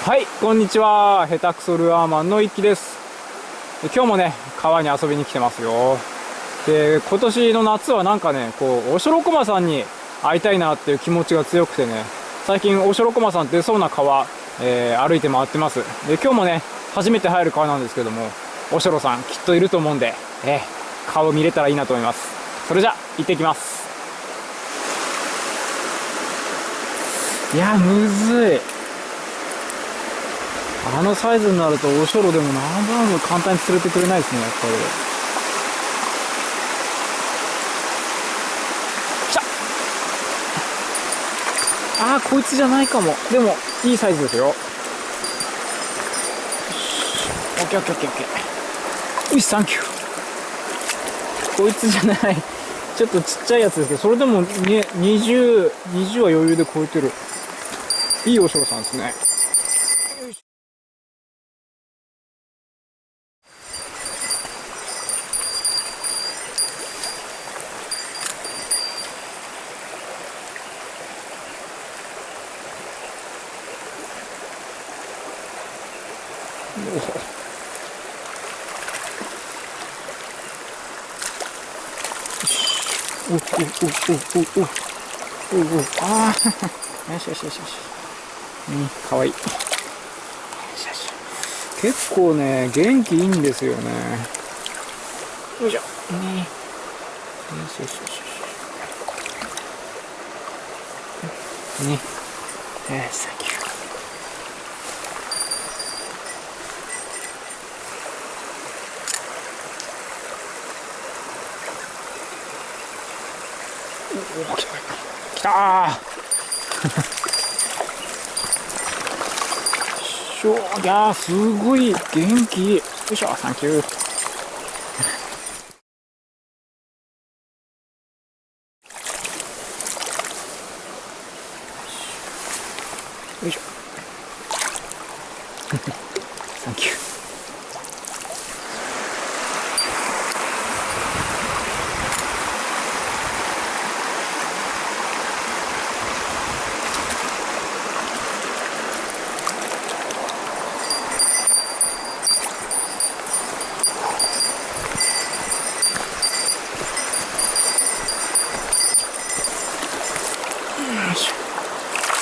はい、こんにちは。下手くそルアーマンの一輝です。今日もね、川に遊びに来てますよ。で、今年の夏はなんかね、おしょろこまさんに会いたいなっていう気持ちが強くてね、最近おしょろこまさん出そうな川、歩いて回ってます。で、今日もね、初めて入る川なんですけども、おしょろさんきっといると思うんで、顔見れたらいいなと思います。それじゃ、行ってきます。いや、むずい。あのサイズになるとおしょろでも何番も簡単に釣れてくれないですね、やっぱり。来た。ああ、こいつじゃないかも。でもいいサイズですよ。オッケーオッケーオッケーオッケー。よし、サンキュー。こいつじゃない、ちょっとちっちゃいやつですけど、それでも、ね、20は余裕で超えてる。いいおしょろさんですね。ああ、よしよしよしよし。かわいい。よしよし。結構ね、元気いいんですよね。よいしょ。よしよしよし。サンキュー。おお、来た。来たー。いやー、すごい元気。よいしょ、サンキュー。よいしょ。サンキュー。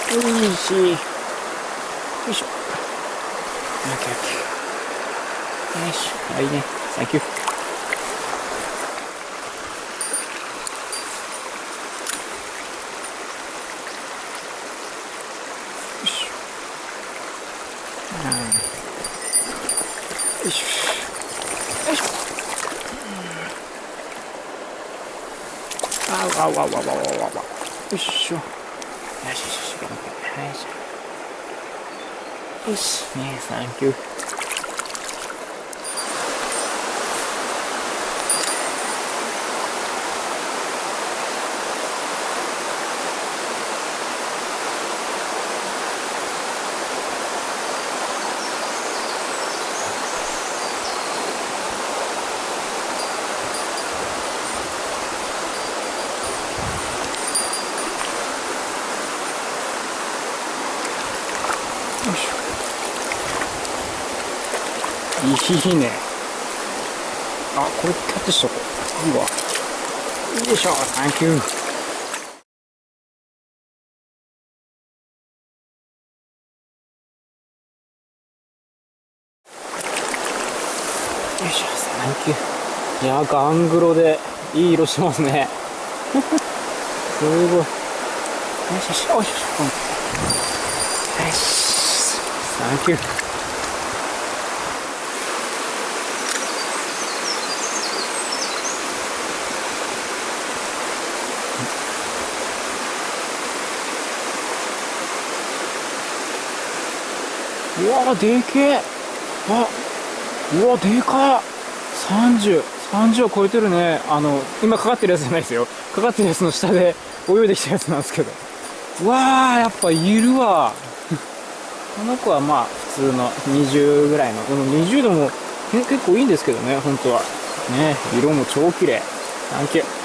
よいしょ。よいしょ。オッケーオッケー。よいしょ。はいね。サンキュー。よいしょ。よいしょ。よいしょ。あわわわわわわわ。よいしょ。よしよしよし。よいしょ。よし。ね、サンキュー。よいしょ。いいね。あ、これキャッチしとこう。いいわ。よいしょ、サンキュー。よいしょ、サンキュー。いや、ガングロでいい色してますね。すごい。よしよし、よしよし。よし。サンキュー。うわー、でけえ。うわ、でかっ。30は超えてるね。今かかってるやつじゃないですよ。かかってるやつの下で泳いできたやつなんですけど。うわー、やっぱいるわ。この子はまあ、普通の20ぐらいの。でも20度も結構いいんですけどね、本当は。ね、色も超綺麗。サンキュー。